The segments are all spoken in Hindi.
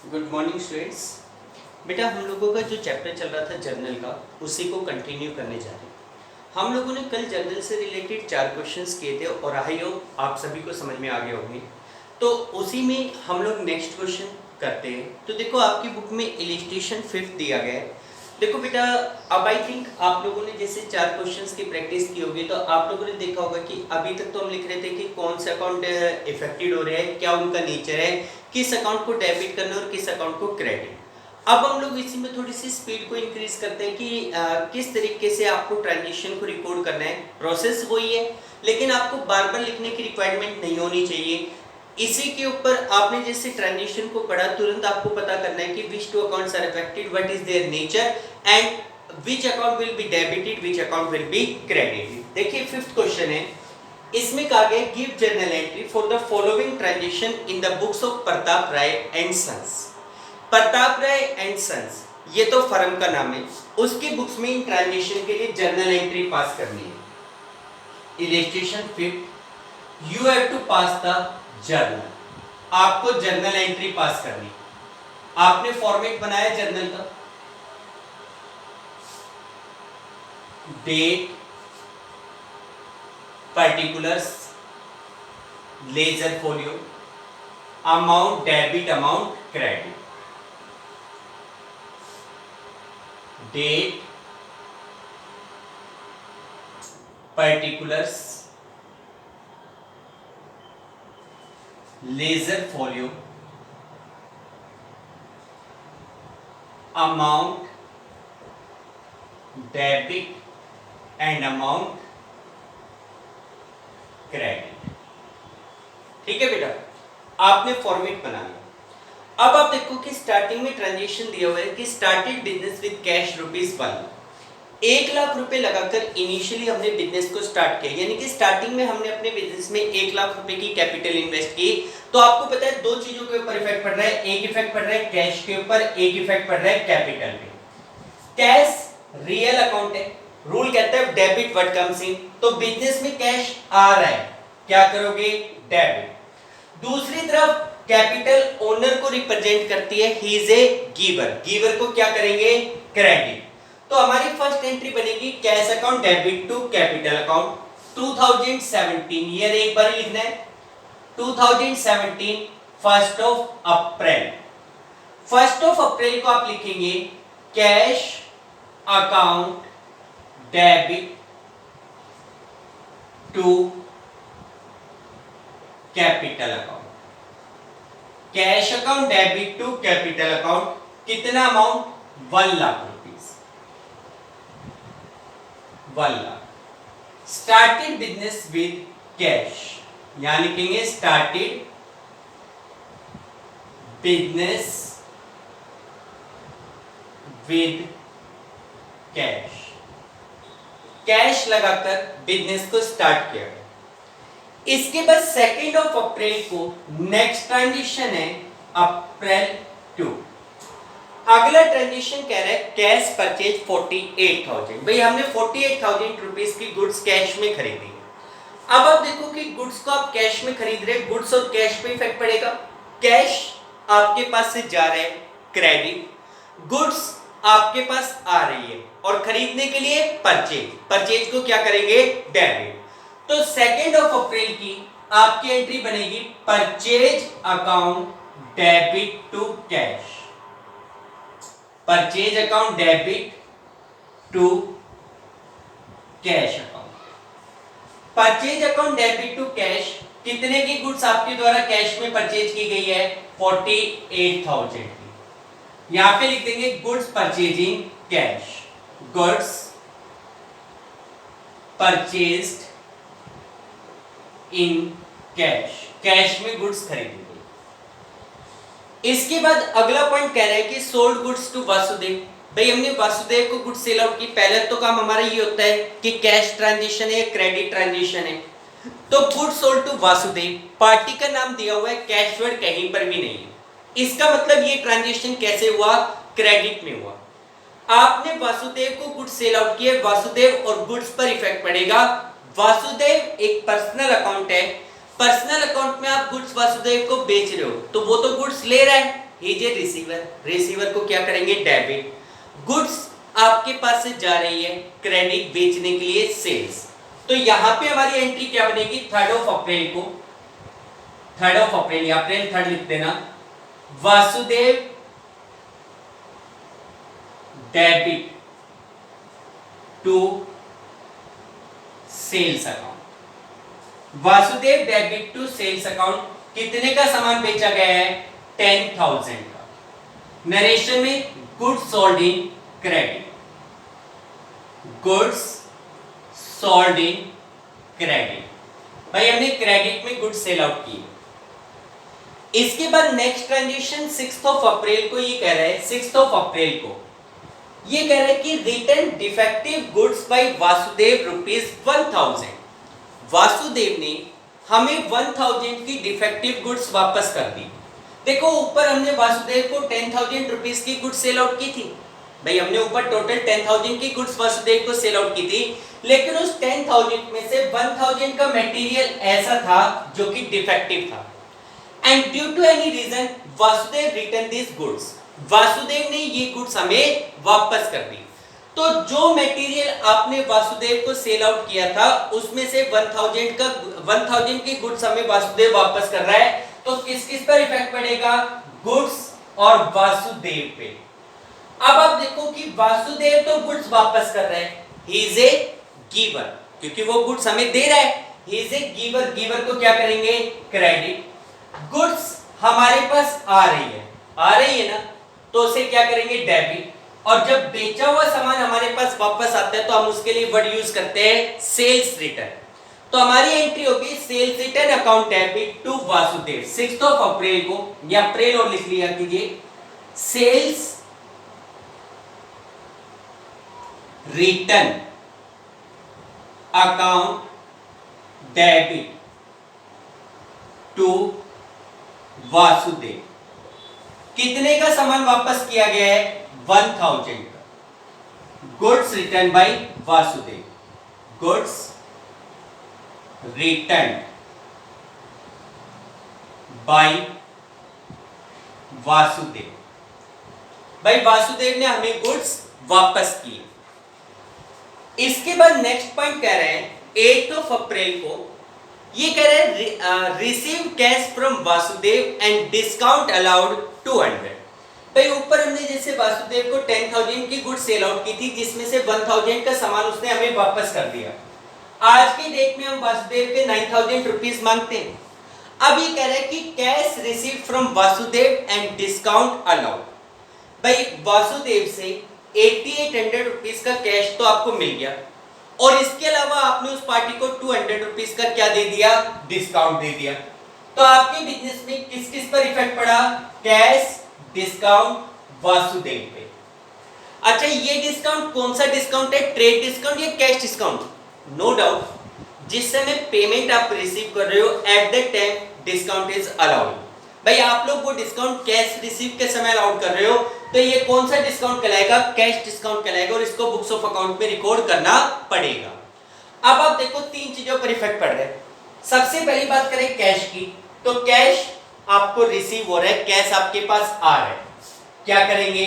Good morning students. बेटा हम लोगों का जो चैप्टर चल रहा था जर्नल का, उसी को कंटिन्यू करने जा रहे हैं। हम लोगों ने कल जर्नल से रिलेटेड 4 क्वेश्चंस किए थे और आई होप आप सभी को समझ में आ गए होंगे। तो उसी में हम लोग नेक्स्ट क्वेश्चन करते हैं। तो देखो आपकी बुक में इलिस्ट्रेशन 5 दिया गया है। देखो बेटा, अब आई थिंक आप लोगों ने जैसे 4 क्वेश्चंस की प्रैक्टिस की होगी तो आप लोगों ने देखा होगा कि अभी तक तो हम लिख रहे थे कि कौन से अकाउंट इफेक्टेड हो रहे हैं, क्या उनका नेचर है, किस अकाउंट को डेबिट करना और किस अकाउंट को क्रेडिट। अब हम लोग इसी में थोड़ी सी स्पीड को इंक्रीज करते हैं कि किस तरीके से आपको ट्रांजेक्शन को रिकॉर्ड करना है। प्रोसेस वही है, लेकिन आपको बार बार लिखने की रिक्वायरमेंट नहीं होनी चाहिए। इसी के ऊपर आपने जैसे ट्रांजेक्शन को पढ़ा, तुरंत आपको पता करना है कि which two accounts are affected, what is their nature and which account will be debited, which account will be credited. देखिए 5th क्वेश्चन है, इसमें कहा गया give journal entry for the following transaction in the books of Pratap Rai and sons. Pratap Rai and sons ये तो फर्म का नाम है, उसकी बुक्स में इन ट्रांजेक्शन के लिए जर्नल एंट्री पास करनी है। Illustration 5, you have to pass the journal. आपको जर्नल एंट्री पास करनी। आपने फॉर्मेट बनाया जर्नल का, date, particulars, ledger folio, amount debit, amount credit, date, particulars, ledger folio, amount debit and amount credit. ठीक है बेटा, आपने फॉर्मेट बना लिया। अब आप देखो कि स्टार्टिंग में ट्रांजेक्शन दिया हुआ है कि started business with cash ₹1 1 lakh रुपए लगाकर इनिशियली हमने बिजनेस को स्टार्ट किया, यानी कि स्टार्टिंग में हमने अपने बिजनेस में 1 लाख रुपए की कैपिटल इन्वेस्ट की। तो आपको पता है दो चीजों के ऊपर इफेक्ट पड़ रहा है, एक इफेक्ट पड़ रहा है कैश के ऊपर, एक इफेक्ट पड़ रहा है कैपिटल पे। कैश रियल अकाउंट है, रूल कहता है डेबिट व्हाट कम्स इन, तो बिजनेस में कैश आ रहा है, क्या करोगे, डेबिट। दूसरी तरफ कैपिटल ओनर को रिप्रेजेंट करती है, he is a giver, giver को क्या करेंगे, क्रेडिट। तो हमारी फर्स्ट एंट्री बनेगी cash account debit to capital account 2017, year एक बार लिखना है 2017, 1st of April. 1st of April को आप लिखेंगे cash account debit to capital account. Cash account debit to capital account, कितना amount, 1 lakh rupees, 1 lakh. Started business with cash, यहां लिखेंगे started business with cash, cash लगाकर बिजनेस को स्टार्ट किया गया। इसके बाद 2nd ऑफ अप्रैल को नेक्स्ट ट्रांजेक्शन है अप्रैल 2। अगला ट्रांजेक्शन कह रहा है कैश परचेज 48,000। भाई हमने 48,000 रुपीस की गुड्स कैश में खरीदी। अब आप देखो कि गुड्स को आप कैश में खरीद रहे, गुड्स और कैश पे इफेक्ट पड़ेगा। कैश आपके पास से जा रहा है, क्रेडिट, गुड्स आपके पास आ रही है और खरीदने के लिए परचेज, परचेज को क्या करेंगे, डेबिट। तो 2nd ऑफ अप्रैल की आपकी एंट्री बनेगी purchase account debit to cash, purchase account debit to cash account. Purchase account debit to cash, कितने की गुड्स आपके द्वारा कैश में परचेज की गई है, 48,000 की। यहां पे लिख देंगे goods purchasing cash, goods purchased in cash, cash में गुड्स खरीदी गई। इसके बाद अगला पॉइंट कह रहा है कि सोल्ड गुड्स टू वासुदेव। भाई हमने वासुदेव को गुड्स सेल आउट की। पहले तो काम हमारा ये होता है कि कैश ट्रांजेक्शन है, क्रेडिट ट्रांजेक्शन है। तो goods sold to Vasudev, party का नाम दिया हुआ है, कैश वर्ड कहीं पर भी नहीं है। इसका मतलब ये ट्रांजेक्शन कैसे हुआ, क्रेडिट में हुआ। आपने वासुदेव को गुड्स सेल आउट किए, वासुदेव और गुड्स पर इफेक्ट पड़ेगा। वासुदेव एक पर्सनल अकाउंट है, पर्सनल अकाउंट में आप गुड्स वासुदेव को बेच रहे हो तो वो तो गुड्स ले रहा है, इज ए रिसीवर, रिसीवर को क्या करेंगे डेबिट, गुड्स आपके पास से जा रही है क्रेडिट बेचने के लिए सेल्स। तो यहां पे हमारी एंट्री क्या बनेगी 3rd ऑफ अप्रैल को, 3rd ऑफ अप्रैल या अप्रैल 3rd लिख देना, Vasudev debit to sales account, Vasudev debit to sales account कितने का सामान बेचा गया है 10,000 का। नरेशन में goods sold in credit, goods sold in credit, भाई हमने क्रेडिट में गुड्स सेल आउट किए। इसके बाद next transaction 6th of April को ये कह रहा है, 6th ऑफ अप्रैल को ये कह रहा है कि return defective goods by Vasudev ₹1000, Vasudev ने हमें 1000 की डिफेक्टिव गुड्स वापस कर दी। देखो ऊपर हमने वासुदेव को 10,000 रुपीस की गुड्स सेल आउट की थी, भाई हमने ऊपर टोटल 10,000 की गुड्स वासुदेव को सेल आउट की थी, लेकिन उस 10,000 में से 1,000 का मटेरियल ऐसा था जो कि डिफेक्टिव था, and due to any reason Vasudev return this goods, Vasudev ने ये गुड्स हमें वापस कर दी। तो जो मटेरियल आपने वासुदेव को सेल आउट किया था उसमें से 1000 की गुड्स हमें वासुदेव वापस कर रहा है, तो किस किस पर इफेक्ट पड़ेगा, गुड्स और वासुदेव पे। अब आप देखो कि वासुदेव तो गुड्स वापस कर रहा है, ही इज ए गिवर, क्योंकि वो गुड्स हमें दे रहा है, he is a giver, giver को क्या करेंगे क्रेडिट, गुड्स हमारे पास आ रही है ना, तो उसे क्या करेंगे डेबिट, और जब बेचा हुआ सामान हमारे पास वापस आता है तो हम उसके लिए वर्ड यूज करते हैं सेल्स रिटर्न। तो हमारी एंट्री होगी sales return account debit to Vasudev 6th of April को, या अप्रैल और लिख लिया कीजिए, sales return account debit to Vasudev, कितने का सामान वापस किया गया है 1000 का, goods return by Vasudev, goods return by Vasudev, भाई वासुदेव ने हमें गुड्स वापस किए। इसके बाद नेक्स्ट पॉइंट कह रहे हैं 8th ऑफ अप्रैल को, ये कह रहे हैं receive cash from Vasudev and discount allowed 200। भाई ऊपर हमने जैसे वासुदेव को 10,000 की गुड्स सेल आउट की थी, जिसमें से 1,000 का सामान उसने हमें वापस कर दिया। आज की डेट में हम वासुदेव के 9,000 रुपीस मांगते हैं। अब ये कह रहे हैं कि cash receive from Vasudev and discount allowed, भाई वासुदेव से 8800 रुपीस का कैश तो आपको मिल गया, और इसके अलावा आपने उस पार्टी को 200 रुपीस का क्या दे दिया, डिस्काउंट दे दिया। तो आपके बिजनेस में किस किस पर इफेक्ट पड़ा, कैश डिस्काउंट वासुदेव पे। अच्छा ये डिस्काउंट कौन सा डिस्काउंट है, ट्रेड डिस्काउंट या कैश डिस्काउंट, नो डाउट जिस समय पेमेंट आप रिसीव कर रहे हो at the time discount is allowed. भाई आप लोग वो डिस्काउंट कैश रिसीव के समय अलाउड कर रहे हो, तो ये कौन सा डिस्काउंट कहलाएगा, कैश डिस्काउंट कहलाएगा, और इसको बुक्स ऑफ अकाउंट में रिकॉर्ड करना पड़ेगा। अब आप देखो तीन चीजों पर इफेक्ट पड़ रहा है। सबसे पहली बात करें कैश की, तो कैश आपको रिसीव हो रहा है, कैश आपके पास आ रहा है, क्या करेंगे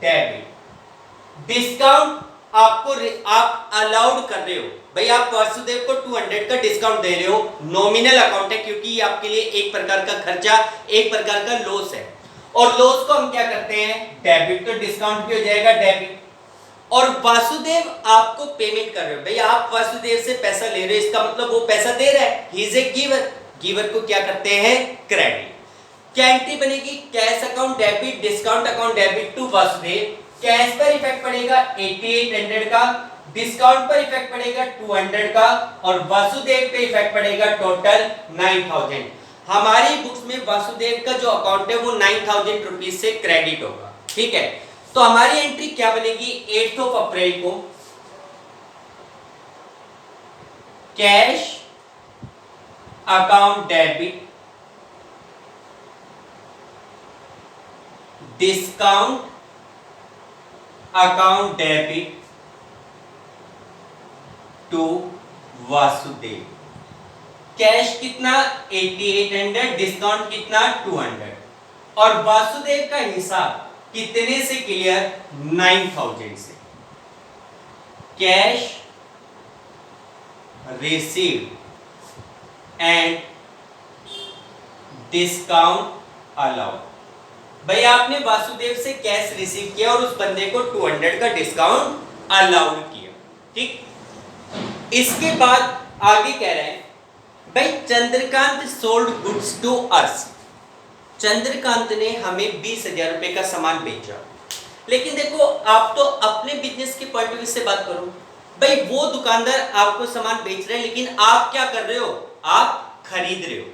डेबिट। डिस्काउंट आपको आप अलाउड कर रहे हो, भाई आप वासुदेव को 200 का डिस्काउंट दे रहे हो, नॉमिनल अकाउंट है क्योंकि ये आपके लिए एक प्रकार का खर्चा, एक प्रकार का लॉस है, और लॉस को हम क्या करते हैं डेबिट, तो डिस्काउंट भी हो जाएगा डेबिट। और वासुदेव आपको पेमेंट कर रहे हो, भाई आप वासुदेव से पैसा ले रहे हो, इसका मतलब वो पैसा दे रहा है, he is a giver, giver को क्या करते हैं क्रेडिट। क्या एंट्री बनेगी, cash account debit discount account debit to Vasudev. Cash पर इफेक्ट पड़ेगा 8800 का, डिस्काउंट पर इफेक्ट पड़ेगा 200 का, और वासुदेव पे इफेक्ट पड़ेगा टोटल 9000। हमारी बुक्स में वासुदेव का जो अकाउंट है वो 9000 रुपीज से क्रेडिट होगा, ठीक है। तो हमारी एंट्री क्या बनेगी 8th ऑफ अप्रैल को, cash account debit discount account debit to Vasudev. Cash कितना 8800, डिस्काउंट कितना 200, और वासुदेव का हिसाब कितने से क्लियर? 9000 से। Cash received and discount allowed. भाई आपने वासुदेव से कैश रिसीव किया और उस बंदे को 200 का डिस्काउंट अलाउड किया, ठीक। इसके बाद आगे कह रहे हैं भाई Chandrakant sold goods to us. Chandrakant ने हमें 20,000 रुपए का सामान बेचा। लेकिन देखो आप तो अपने बिजनेस के पॉइंट ऑफ व्यू से बात करो। भाई वो दुकानदार आपको सामान बेच रहे हैं, लेकिन आप क्या कर रहे हो? आप खरीद रहे हो।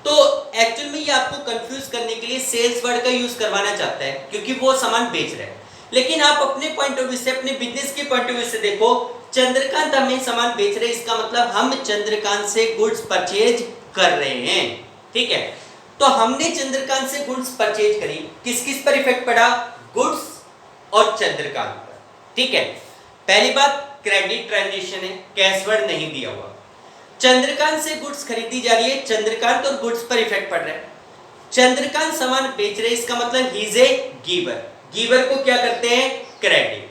तो एक्चुअल में ये आपको कंफ्यूज करने के लिए सेल्स वर्ड का यूज करवाना चाहता है, क्योंकि वो सामान बेच रहा है। लेकिन आप अपने पॉइंट ऑफ व्यू से, अपने बिजनेस के पॉइंट ऑफ व्यू से देखो, चंद्रकांत हमें सामान बेच रहे हैं, इसका मतलब हम चंद्रकांत से गुड्स परचेज कर रहे हैं, ठीक है। तो हमने चंद्रकांत से गुड्स परचेज करी, किस किस पर इफेक्ट पड़ा? गुड्स और चंद्रकांत पर, ठीक है। पहली बात क्रेडिट ट्रांजैक्शन है, कैश वर्ड नहीं दिया हुआ। चंद्रकांत से गुड्स खरीदी जा रही है, चंद्रकांत और गुड्स पर इफेक्ट पड़ रहा है। चंद्रकांत सामान बेच रहे हैं, इसका मतलब ही इज ए गिवर। गिवर को क्या करते हैं? क्रेडिट।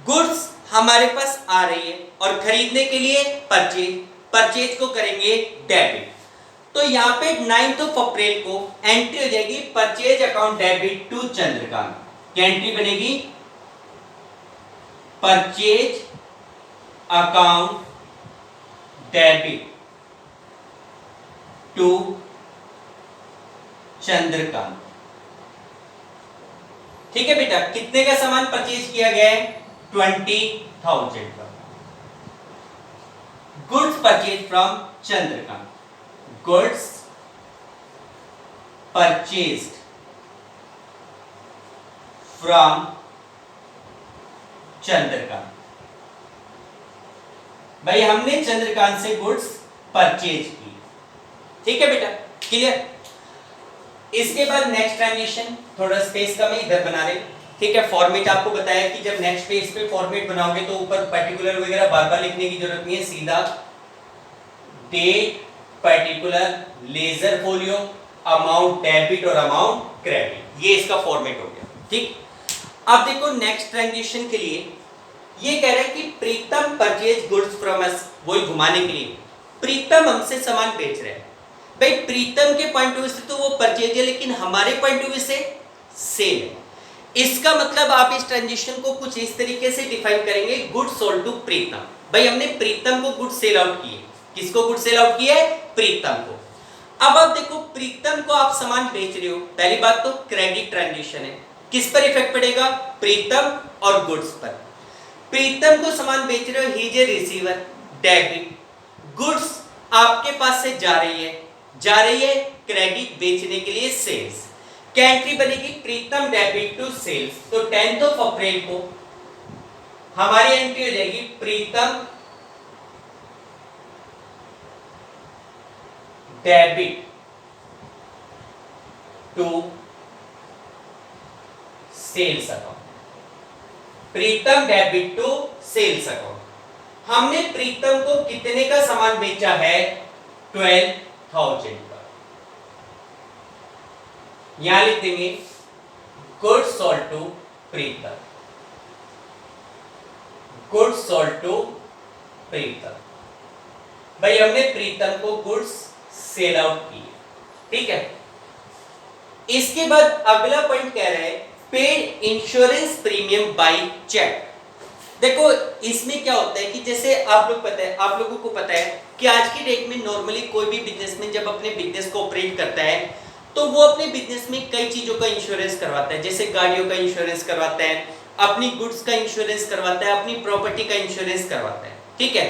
गुड्स हमारे पास आ रही है और खरीदने के लिए परचेज, परचेज को करेंगे डेबिट। तो यहाँ पे 9 अप्रैल को एंट्री हो जाएगी purchase account debit to Chandrakant. क्या एंट्री बनेगी? Purchase account debit to Chandrakant, ठीक है बेटा। कितने का सामान परचेज किया गया है? 20,000 का। Goods purchase from Chandrakant, goods purchased from Chandrakant. भाई हमने चंद्रकांत से गुड्स परचेज की, ठीक है बेटा, क्लियर। इसके बाद नेक्स्ट ट्रांजिशन, थोड़ा स्पेस कम है, इधर बना रहे, ठीक है। फॉर्मेट आपको बताया कि जब नेक्स्ट पेज पे फॉर्मेट बनाओगे तो ऊपर पर्टिकुलर वगैरह बार बार लिखने की जरूरत नहीं है, सीधा date, particular, ledger folio, amount debit और अमाउंट क्रेडिट, ये इसका फॉर्मेट हो गया, ठीक। अब देखो नेक्स्ट ट्रांजिशन के लिए ये कह रहा है कि प्रीतम परचेज गुड्स फ्रॉम अस, वही घुमाने के लिए प्रीतम हमसे सामान बेच रहे हैं। भाई प्रीतम के पॉइंट ऑफ व्यू से तो वो परचेज है, लेकिन हमारे पॉइंट ऑफ व्यू से सेल है। इसका मतलब आप इस ट्रांजिशन को कुछ इस तरीके से डिफाइन करेंगे, गुड्स सोल्ड टू प्रीतम। भाई हमने प्रीतम को गुड्स सेल आउट किए। किसको गुड्स सेल आउट किया है? प्रीतम को। अब आप देखो प्रीतम को आप सामान बेच रहे हो, पहली बात तो क्रेडिट ट्रांजिशन है। किस पर इफेक्ट पड़ेगा? प्रीतम और गुड्स पर। प्रीतम को सामान बेच रहे हो, ही is A receiver, debit. Goods आपके पास से जा रही है क्रेडिट बेचने के लिए, सेल्स। क्या एंट्री बनेगी? Pritam debit to sales. तो 10 अप्रैल को हमारी एंट्री हो जाएगी Pritam debit to sales account. Pritam debit to sales account. हमने प्रीतम को कितने का सामान बेचा है? 12,000 का। यहां लिख देंगे goods sold to Pritam, goods sold to Pritam. भाई हमने प्रीतम को गुड्स सेल आउट किए, ठीक है। इसके बाद अगला पॉइंट कह रहे हैं paid insurance premium by cheque. देखो इसमें क्या होता है कि जैसे आप लोगों को पता है कि आज की डेट में नॉर्मली कोई भी बिजनेसमैन जब अपने बिजनेस को ऑपरेट करता है तो वो अपने बिजनेस में कई चीजों का इंश्योरेंस करवाता है। जैसे गाड़ियों का इंश्योरेंस करवाता है, अपनी गुड्स का इंश्योरेंस करवाता है, अपनी प्रॉपर्टी का इंश्योरेंस करवाता है, ठीक है।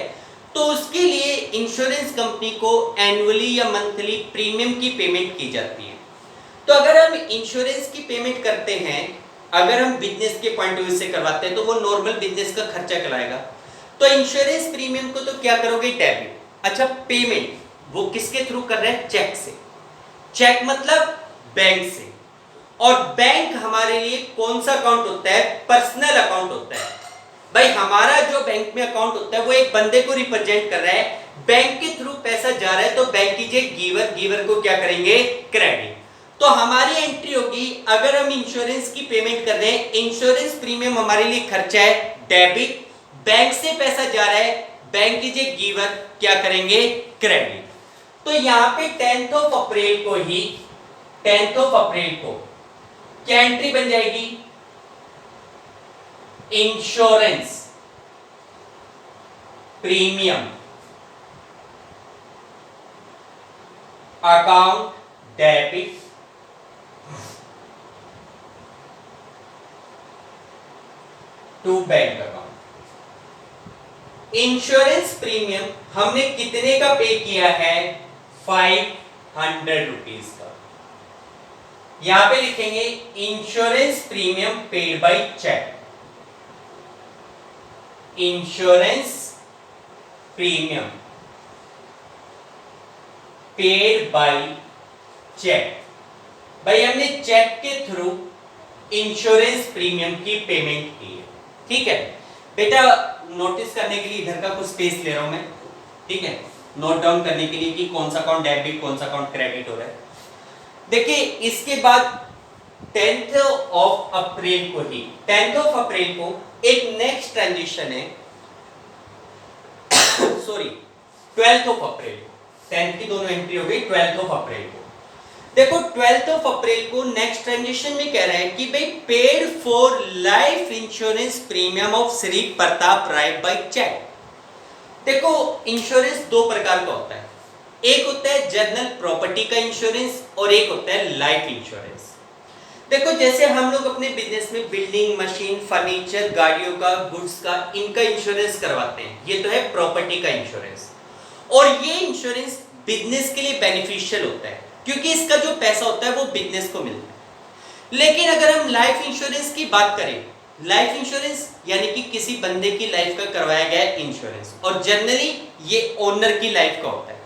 तो उसके लिए इंश्योरेंस कंपनी को एनुअली या मंथली प्रीमियम की पेमेंट की जाती है। तो अगर हम इंश्योरेंस की पेमेंट करते हैं, अगर हम बिजनेस के पॉइंट ऑफ व्यू से करवाते हैं तो वो नॉर्मल बिजनेस का खर्चा कहलाएगा। तो इंश्योरेंस प्रीमियम को तो क्या करोगे? डेबिट। अच्छा पेमेंट वो किसके थ्रू कर रहे हैं? चेक से। चेक मतलब बैंक से। और बैंक हमारे लिए कौन सा अकाउंट होता है? पर्सनल अकाउंट होता है। भाई हमारा जो बैंक में अकाउंट होता है वो एक बंदे को रिप्रेजेंट कर रहा है, बैंक के थ्रू पैसा जा रहा है तो बैंक कीजिए गिवर, गिवर को क्या करेंगे? क्रेडिट। तो हमारी एंट्री होगी, अगर हम इंश्योरेंस की पेमेंट कर रहे हैं, इंश्योरेंस प्रीमियम हमारे लिए खर्चा है डेबिट, बैंक से पैसा जा रहा है, बैंक इज ए गिवर, क्या करेंगे क्रेडिट। तो यहां पे 10th ऑफ अप्रैल को ही 10th ऑफ अप्रैल को क्या एंट्री बन जाएगी, insurance premium account debit to bank account. Insurance premium हमने कितने का पे किया है, 500 रुपीज का। यहां पे लिखेंगे insurance premium paid by cheque, insurance premium paid by cheque. भाई हमने चेक के थ्रू इंश्योरेंस प्रीमियम की पेमेंट की है, ठीक है बेटा। नोटिस करने के लिए इधर का कुछ स्पेस ले रहा हूं मैं, ठीक है, नोट डाउन करने के लिए कि कौन सा अकाउंट डेबिट कौन सा अकाउंट क्रेडिट हो रहा है। देखिए इसके बाद 10th ऑफ अप्रैल को ही 10th ऑफ अप्रैल को एक नेक्स्ट ट्रांजिशन है सॉरी 12th ऑफ अप्रैल को, 10th की दोनों एंट्री हो गई 12th ऑफ अप्रैल को। देखो 12th ऑफ अप्रैल को नेक्स्ट ट्रांजिशन में कह रहा है कि भाई paid for life insurance premium of Shri Pratap Rai by cheque. देखो इंश्योरेंस दो प्रकार का होता है, एक होता है जनरल प्रॉपर्टी का इंश्योरेंस और एक होता है लाइफ इंश्योरेंस। देखो जैसे हम लोग अपने बिजनेस में बिल्डिंग, मशीन, फर्नीचर, गाड़ियों का, गुड्स का, इनका इंश्योरेंस करवाते हैं, ये तो है प्रॉपर्टी का इंश्योरेंस। और ये इंश्योरेंस बिजनेस के लिए बेनिफिशियल होता है क्योंकि इसका जो पैसा होता है वो बिजनेस को मिलता है। लेकिन अगर हम लाइफ इंश्योरेंस की बात करें, लाइफ इंश्योरेंस यानी कि किसी बंदे की लाइफ का करवाया गया इंश्योरेंस, और जनरली ये ओनर की लाइफ का होता है।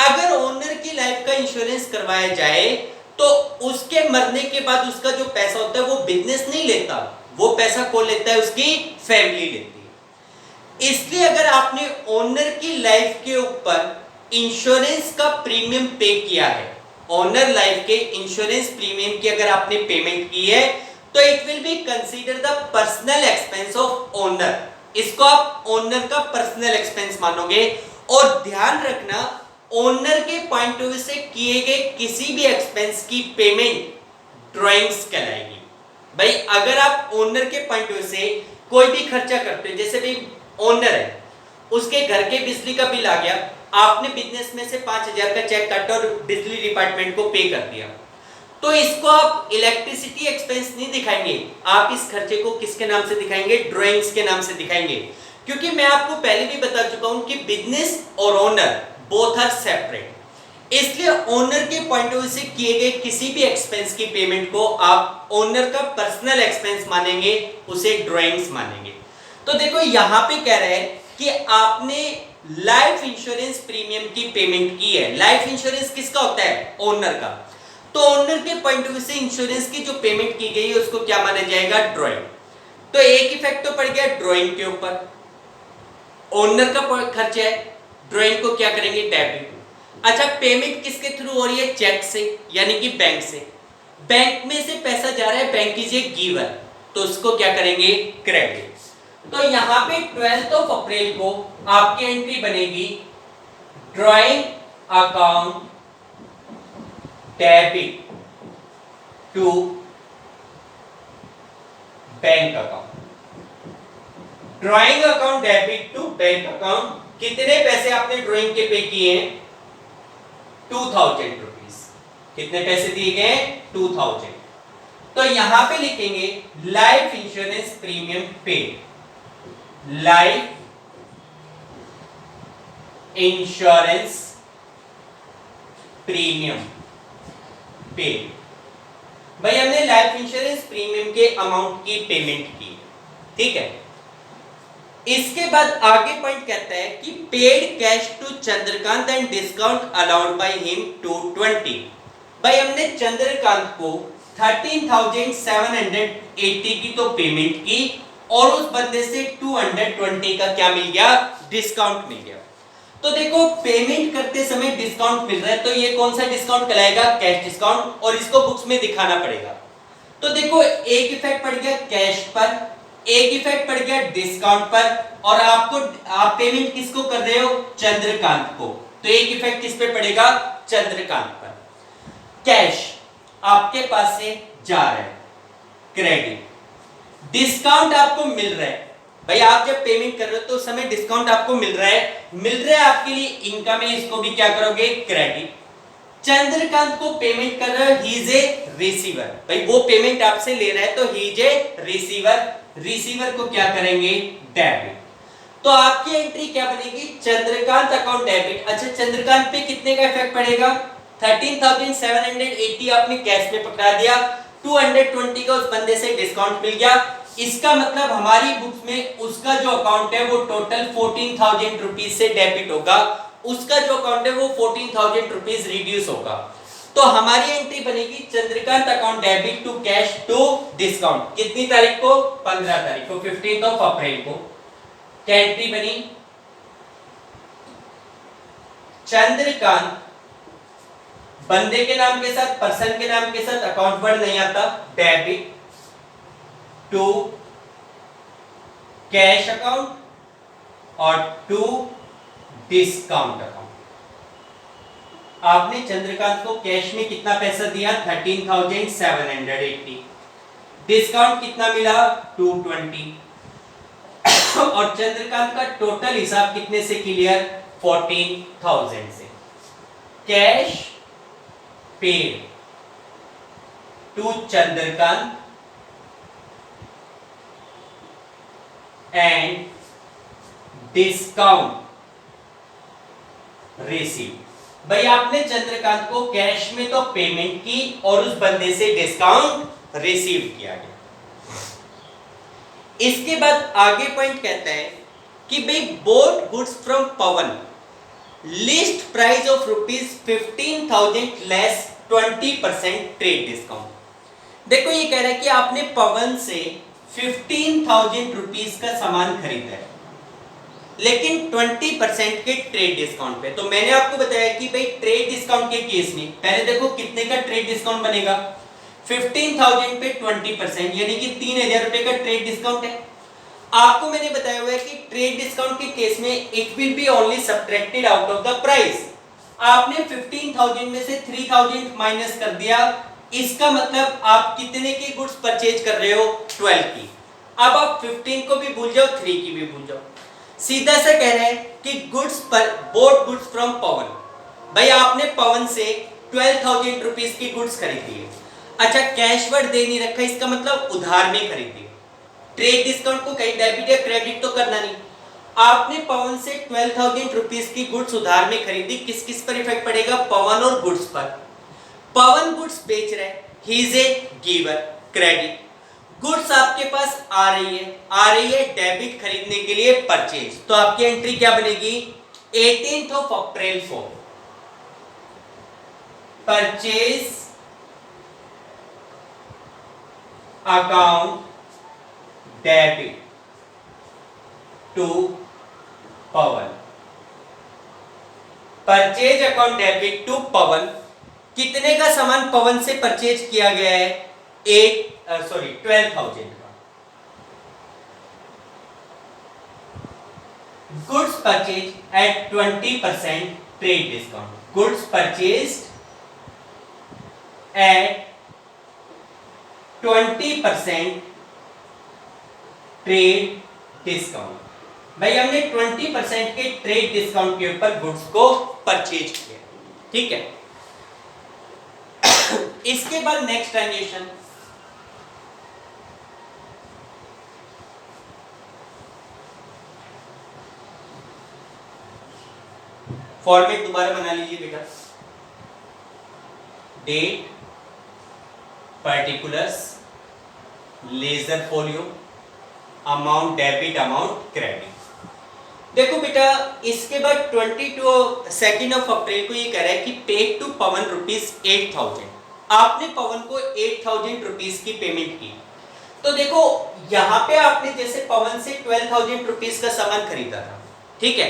अगर ओनर की लाइफ का इंश्योरेंस करवाया जाए तो उसके मरने के बाद उसका जो पैसा होता है वो बिजनेस नहीं लेता, वो पैसा कौन लेता है, उसकी फैमिली लेती है। इसलिए अगर आपने ओनर की लाइफ के ऊपर इंश्योरेंस का प्रीमियम पे किया है, ओनर लाइफ के इंश्योरेंस प्रीमियम की अगर आपने पेमेंट की है तो it will be consider the personal expense of owner, इसको आप ओनर का पर्सनल एक्सपेंस मानोगे। और ध्यान रखना ओनर के पॉइंट ऑफ व्यू से किए गए किसी भी एक्सपेंस की पेमेंट ड्राइंग्स कहलाएगी। भाई अगर आप ओनर के पॉइंट ऑफ व्यू से कोई भी खर्चा करते हो, जैसे भाई ओनर है, उसके घर के बिजली का बिल आ गया, आपने बिजनेस में से 5000 का चेक काटा और बिजली डिपार्टमेंट को पे कर दिया, तो इसको आप इलेक्ट्रिसिटी एक्सपेंस नहीं दिखाएंगे, आप इस खर्चे को किसके नाम से दिखाएंगे, ड्राइंग्स के नाम से दिखाएंगे। क्योंकि मैं आपको पहले भी बता चुका हूं कि बिजनेस और ओनर बोथ आर सेपरेट, इसलिए ओनर के पॉइंट ऑफ व्यू से किए गए किसी भी एक्सपेंस की पेमेंट को आप ओनर का पर्सनल एक्सपेंस मानेंगे, उसे ड्राइंग्स मानेंगे। तो देखो यहां पे कह रहे हैं कि आपने लाइफ इंश्योरेंस प्रीमियम की पेमेंट की है। लाइफ इंश्योरेंस किसका होता है, ओनर का। तो ओनर के पॉइंट ऑफ व्यू से इंश्योरेंस की जो पेमेंट की गई है उसको क्या माना जाएगा, ड्राइंग। तो एक इफेक्ट तो पड़ गया ड्राइंग के ऊपर, ओनर का खर्चा है, ड्राइंग को क्या करेंगे, डेबिट। अच्छा पेमेंट किसके थ्रू हो रही है, चेक से, यानी कि बैंक से। बैंक में से पैसा जा रहा है, बैंक इज ए गिवर, तो उसको क्या करेंगे, क्रेडिट। तो यहां पे 12th ऑफ अप्रैल को आपकी एंट्री बनेगी drawing account debit to bank account. Drawing account debit to bank account, कितने पैसे आपने ड्राइंग के पे किए हैं, 2000 रुपीज। कितने पैसे दिए गए, 2000। तो यहां पे लिखेंगे life insurance premium paid, life insurance premium paid. भाई हमने लाइफ इंश्योरेंस प्रीमियम के अमाउंट की पेमेंट की, ठीक है। इसके बाद आगे पॉइंट कहता है कि paid cash to Chandrakant and discount allowed by him 220। भाई हमने चंद्रकांत को 13,780 की तो पेमेंट की और उस बंदे से 220 का क्या मिल गया, डिस्काउंट मिल गया। तो देखो पेमेंट करते समय डिस्काउंट मिल रहा है, तो ये कौन सा डिस्काउंट कहलाएगा? कैश डिस्काउंट, और इसको बुक्स में दिखाना पड़ेगा। तो देखो एक इफेक्ट पड़ गया कैश पर, एक इफेक्ट पड़ गया डिस्काउंट पर, और आप पेमेंट किसको कर रहे हो? चंद्रकांत को। तो एक इफेक्ट किस पे पड़ेगा? चंद्रकांत पर। कैश आपके पास से जा रहा है, क्रेडिट। डिस्काउंट आपको मिल रहा है, भाई आप जब पेमेंट कर रहे हो तो उस समय डिस्काउंट आपको मिल रहा है आपके लिए इनकम है, इसको भी क्या करोगे? क्रेडिट। चंद्रकांत को पेमेंट कर रहे हो, ही इज ए रिसीवर, भाई वो पेमेंट आपसे ले रहा है तो ही इज ए रिसीवर, रिसीवर को क्या करेंगे? डेबिट। तो आपकी एंट्री क्या बनेगी? Chandrakant account debit. अच्छा चंद्रकांत पे कितने का इफेक्ट पड़ेगा? 13,780 आपने कैश में पकड़ा दिया, 220 का उस बंदे से डिस्काउंट मिल गया। इसका मतलब हमारी बुक्स में उसका जो अकाउंट है वो टोटल 14,000 रुपीज से डेबिट होगा, उसका जो अकाउंट है वो 14,000 रुपीज रिड्यूस होगा। तो हमारी एंट्री बनेगी Chandrakant account debit to cash to discount. कितनी तारीख को? 15 तारीख को, 15 अप्रैल को। क्या एंट्री बनी? चंद्रकांत बंदे के नाम के साथ, पर्सन के नाम के साथ अकाउंट वर्ड नहीं आता, डेबिट टू कैश अकाउंट और टू डिस्काउंट अकाउंट। आपने चंद्रकांत को कैश में कितना पैसा दिया? 13,780। डिस्काउंट कितना मिला? 220। और चंद्रकांत का टोटल हिसाब कितने से क्लियर? 14,000 से। Cash paid to Chandrakant and discount receive. भाई आपने चंद्रकांत को कैश में तो पेमेंट की और उस बंदे से डिस्काउंट रिसीव किया गया। इसके बाद आगे पॉइंट कहता है कि भाई boat goods from Pawan, list price of ₹15,000 less 20% trade discount. देखो ये कह रहा है कि आपने पवन से 15,000 रुपीज का सामान खरीदा है, लेकिन 20% के ट्रेड डिस्काउंट पे। तो मैंने आपको बताया कि भाई ट्रेड डिस्काउंट के केस में पहले देखो कितने का ट्रेड डिस्काउंट बनेगा? 15,000 पे 20%, यानी कि 3,000 रुपए का ट्रेड डिस्काउंट है। आपको मैंने बताया हुआ है कि ट्रेड डिस्काउंट के केस में it will be only subtracted out of the price. आपने 15,000 में से 3,000 माइनस कर दिया, इसका मतलब आप कितने की गुड्स परचेज कर रहे हो? 12 की। अब आप 15 को भी भूल जाओ, 3 की भी भूल जाओ, सीधा सा कह रहे हैं कि गुड्स पर बोट गुड्स फ्रॉम पवन। भाई आपने पवन से 12,000 रुपीज की गुड्स खरीदी है। अच्छा कैश वर्ड दे नहीं रखा, इसका मतलब उधार में खरीदी। ट्रेड डिस्काउंट को कहीं डेबिट या क्रेडिट तो करना नहीं। आपने पवन से 12,000 रुपीज की गुड्स उधार में खरीदी, किस किस पर इफेक्ट पड़ेगा? पवन और गुड्स पर। पवन गुड्स बेच रहे हैं, ही is a giver, credit. Goods आपके पास आ रही है डेबिट खरीदने के लिए, परचेज। तो आपकी एंट्री क्या बनेगी? 18 अप्रैल को purchase account debit to Pawan. Purchase account debit to Pawan. कितने का सामान पवन से परचेज किया गया है? 12,000 का। Goods purchase at 20% trade discount. Goods purchase at 20% trade discount. भाई हमने 20% के ट्रेड डिस्काउंट के ऊपर गुड्स को परचेज किया, ठीक है। इसके बाद नेक्स्ट ट्रांजेक्शन, फॉर्मेट दोबारा बना लीजिए बेटा। Date, particulars, ledger folio, amount debit, amount credit. देखो बेटा इसके बाद 22 अप्रैल को ये कह रहा है कि पेड टू पवन ₹8,000। आपने पवन को 8,000 रुपीज की पेमेंट की। तो देखो यहाँ पे आपने जैसे पवन से 12,000 रुपीज का सामान खरीदा था, ठीक है।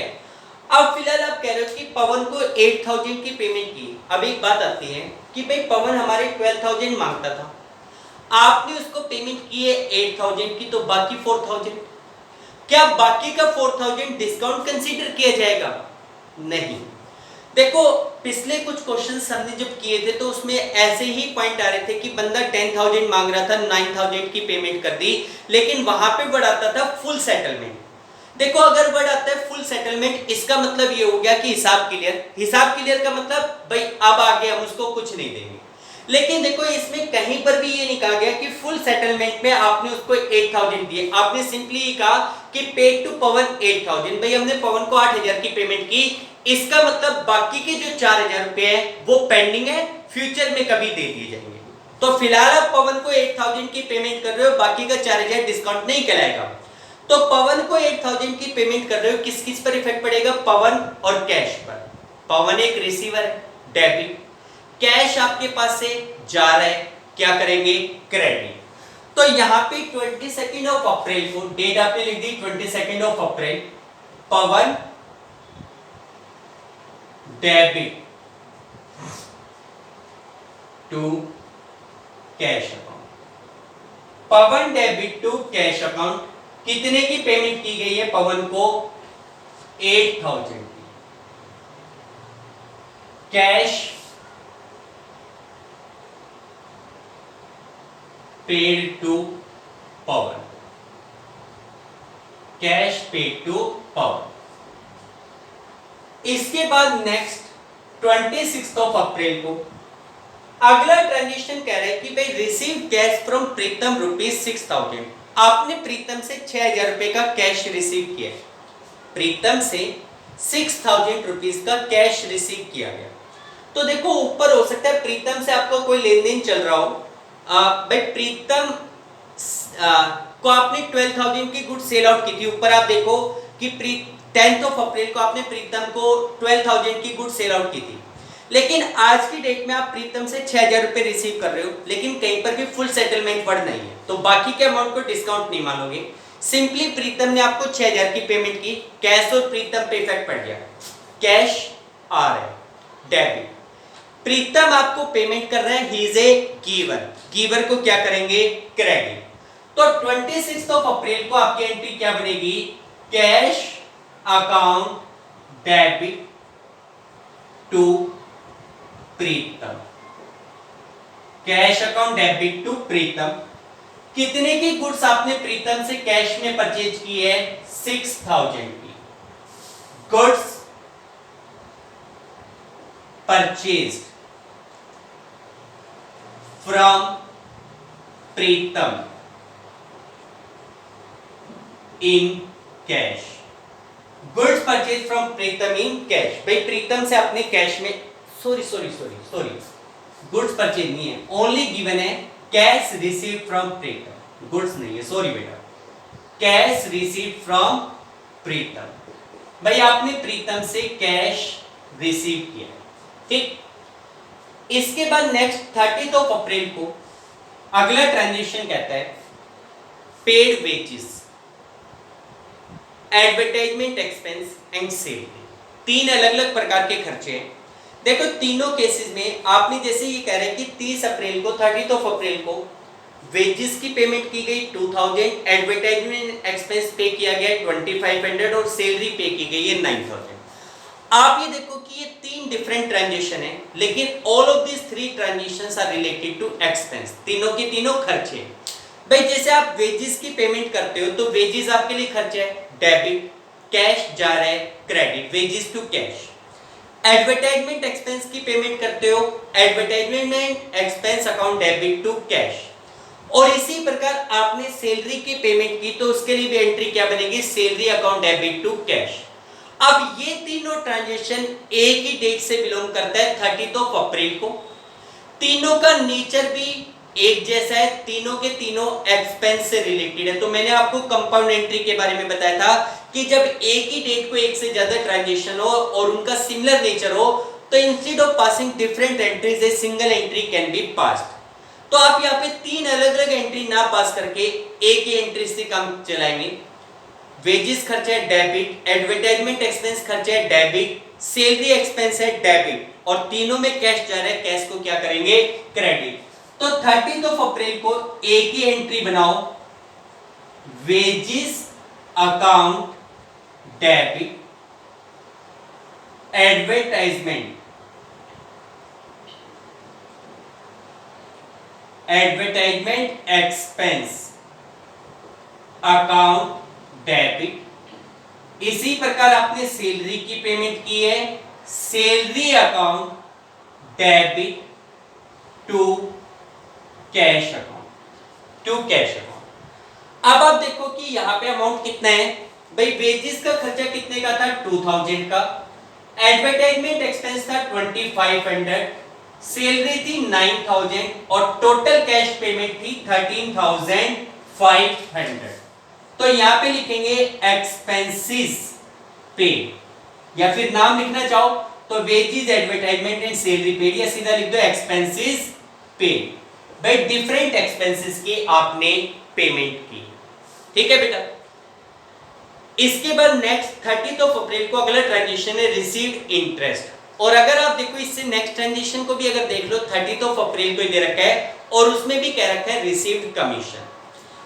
अब फिलहाल आप कह रहे हो कि पवन को 8000 की पेमेंट की। अब एक बात आती है कि भाई पवन हमारे 12000 मांगता था, आपने उसको पेमेंट की है 8000 की, तो बाकी 4000, क्या बाकी का 4000 डिस्काउंट कंसीडर किया जाएगा? नहीं। देखो पिछले कुछ क्वेश्चंस हमने जब किए थे तो उसमें ऐसे ही पॉइंट आ रहे थे कि बंदा 10000 मांग रहा था, 9000 की पेमेंट कर दी, लेकिन वहां पे वर्ड आता था फुल सेटलमेंट। देखो अगर वर्ड आता है फुल सेटलमेंट, इसका मतलब ये हो गया कि हिसाब क्लियर। हिसाब क्लियर का मतलब भाई अब आगे हम उसको कुछ नहीं देंगे। लेकिन देखो इसमें कहीं पर भी ये नहीं कहा गया कि फुल सेटलमेंट में आपने उसको 8000 दिए। आपने सिंपली ये कहा कि पेड टू पवन 8000। भाई हमने पवन को 8000 की पेमेंट की, इसका मतलब बाकी के जो 4000 रुपए है वो पेंडिंग है, फ्यूचर में कभी दे दिए जाएंगे। तो फिलहाल आप पवन को 8000 की पेमेंट कर रहे हो, बाकी का 4000 डिस्काउंट नहीं कहलाएगा। तो पवन को 8000 की पेमेंट कर रहे हो, किस किस पर इफेक्ट पड़ेगा? पवन और कैश पर। पवन एक रिसीवर है, डेबिट। कैश आपके पास से जा रहा है, क्या करेंगे? क्रेडिट। तो यहां पे 22 ऑफ अप्रैल को डेट आपने लिख दी 22 of April, Pawan debit to cash account. Pawan debit to cash account, कितने की पेमेंट की गई है पवन को? 8000 की। Cash paid to Pawan, cash paid to Pawan. इसके बाद नेक्स्ट 26 ऑफ अप्रैल को अगला ट्रांजेक्शन कह रहा है कि भाई रिसीव कैश फ्रॉम प्रीतम ₹6000। आपने प्रीतम से 6000 रुपए का कैश रिसीव किया। प्रीतम से 6000 रुपीज का कैश रिसीव किया गया। तो देखो ऊपर हो सकता है प्रीतम से आपका कोई लेन देन चल रहा हो। भाई प्रीतम को आपने 12000 की गुड सेल आउट की थी। ऊपर आप देखो कि 10 ऑफ अप्रैल को आपने प्रीतम को 12000 की गुड सेल आउट की थी, लेकिन आज की डेट में आप प्रीतम से 6000 रुपए रिसीव कर रहे हो, लेकिन कहीं पर भी फुल सेटलमेंट वर्ड नहीं है, तो बाकी के अमाउंट को डिस्काउंट नहीं मानोगे। सिंपली प्रीतम ने आपको 6000 की पेमेंट की, कैश और प्रीतम पे इफेक्ट पड़ गया, कैश आ रहा है, डेबिट। प्रीतम आपको पेमेंट कर रहा है, he is a giver. Giver को क्या करेंगे? क्रेडिट। तो 26 ऑफ अप्रैल को आपकी एंट्री क्या बनेगी? Cash account debit to Pritam. Cash account debit to Pritam. कितने की गुड्स आपने प्रीतम से कैश में परचेज की है? 6000 की goods purchased from Pritam in cash. Goods purchase from Pritam in cash. भाई प्रीतम से आपने कैश में सॉरी गुड्स परचेज नहीं है, ओनली गिवन है cash receive from Pritam, goods नहीं है, सॉरी बेटा, कैश रिसीव फ्रॉम प्रीतम। भाई आपने प्रीतम से कैश रिसीव किया, ठीक। इसके बाद नेक्स्ट 30 ऑफ अप्रैल को अगला ट्रांजेक्शन कहता है paid wages, advertisement expense and salary. तीन अलग अलग प्रकार के खर्चे हैं। देखो तीनों केसेस में आपने जैसे ये कह रहे हैं कि 30 अप्रैल को 30 ऑफ अप्रैल को वेजेस की पेमेंट की गई 2000, एडवर्टाइजमेंट एक्सपेंस पे किया गया 2500 और सैलरी पे की गई है 9000। आप ये देखो कि ये तीन डिफरेंट ट्रांजेक्शन है, लेकिन all of this three transactions are related to expense. तीनों के तीनों खर्चे। भाई जैसे आप वेजेस की पेमेंट करते हो तो वेजेस आपके लिए खर्चा है, डेबिट, कैश जा रहा है, credit, wages to cash. Advertisement expense की पेमेंट करते हो, advertisement expense account debit to cash. और इसी प्रकार आपने सैलरी की पेमेंट की तो उसके लिए भी एंट्री क्या बनेगी? Salary account debit to cash. अब ये तीनों ट्रांजेक्शन एक ही डेट से बिलोंग करता है, 30 ऑफ अप्रैल को। तीनों का नेचर भी एक जैसा है, तीनों के तीनों एक्सपेंस से रिलेटेड है। तो मैंने आपको कंपाउंड एंट्री के बारे में बताया था कि जब एक ही डेट को एक से ज्यादा ट्रांजेक्शन हो और उनका सिमिलर नेचर हो तो instead of passing different entries a single entry can be passed. तो आप यहाँ पे तीन अलग अलग एंट्री ना पास करके एक ही एंट्री से काम चलाएंगे। वेजेस खर्चा है डेबिट, एडवर्टाइजमेंट एक्सपेंस खर्चा है डेबिट, सैलरी एक्सपेंस है डेबिट, और तीनों में कैश जा रहा है, कैश को क्या करेंगे, क्रेडिट। तो 30 अप्रैल को एक ही एंट्री बनाओ, wages account debit, advertisement expense account debit. इसी प्रकार आपने सैलरी की पेमेंट की है, salary account debit to cash account, अब आप देखो कि यहां पे अमाउंट कितना है भाई, वेजेस का खर्चा कितने का था, 2000 का, एडवर्टाइजमेंट एक्सपेंस था 2500, सैलरी थी 9000 और टोटल कैश पेमेंट थी 13500। तो यहां पे लिखेंगे एक्सपेंसेस पेड, या फिर नाम लिखना चाहो तो wages advertisement and salary paid, या सीधा लिख दो एक्सपेंसेस पेड। भाई डिफरेंट एक्सपेंसेस की आपने पेमेंट की, ठीक है बेटा। इसके बाद नेक्स्ट 30 अप्रैल को अगला ट्रांजेक्शन है रिसीव्ड इंटरेस्ट, और अगर आप देखो इससे नेक्स्ट ट्रांजेक्शन को भी अगर देख लो 30 अप्रैल को दे रखा है और उसमें भी कह रखा है रिसीव्ड कमीशन।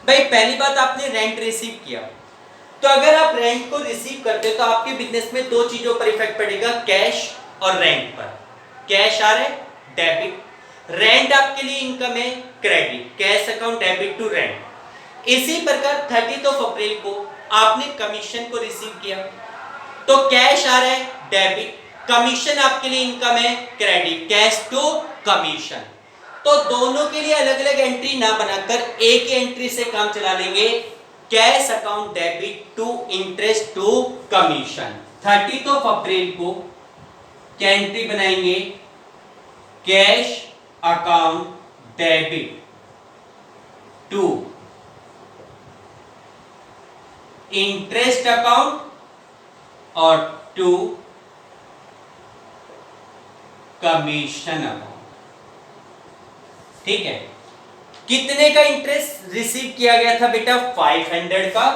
भाई पहली बात आपने रेंट रिसीव किया, तो अगर आप रेंट को रिसीव करते हो तो आपके बिजनेस में दो चीजों पर इफेक्ट पड़ेगा, कैश और रेंट पर। कैश आ रहा है डेबिट, रेंट आपके लिए इनकम है credit, cash account debit to rent. इसी प्रकार 30 अप्रैल को आपने कमीशन को रिसीव किया, तो कैश आ रहा है डेबिट, कमीशन आपके लिए इनकम है क्रेडिट, कैश टू कमीशन। तो दोनों के लिए अलग अलग एंट्री ना बनाकर एक ही एंट्री से काम चला लेंगे, cash account debit to interest to commission. 30 April को क्या एंट्री बनाएंगे, cash account debit to interest account और टू कमीशन अकाउंट, ठीक है। कितने का इंटरेस्ट रिसीव किया गया था बेटा, 500 का,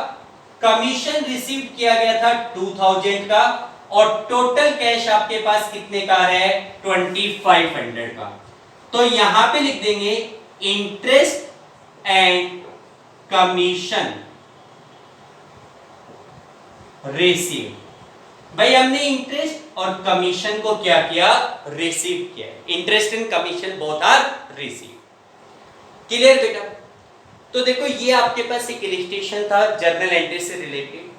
कमीशन रिसीव किया गया था 2000 का, और टोटल कैश आपके पास कितने का आ रहा है, 2500 का। तो यहां पे लिख देंगे इंटरेस्ट एंड कमीशन रिसीव। भाई हमने इंटरेस्ट और कमीशन को क्या किया, रिसीव किया। Interest and commission both are receive. Clear बेटा। तो देखो ये आपके पास एक इलस्ट्रेशन था जर्नल एंट्री से रिलेटेड,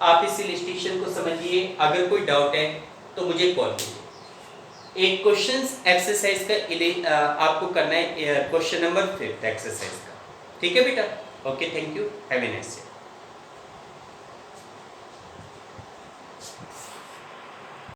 आप इस इलस्ट्रेशन को समझिए। अगर कोई डाउट है तो मुझे कॉल कीजिए। एक क्वेश्चन एक्सरसाइज का आपको करना है, क्वेश्चन नंबर 5 एक्सरसाइज का, ठीक है बेटा। Okay, thank you, have a nice day.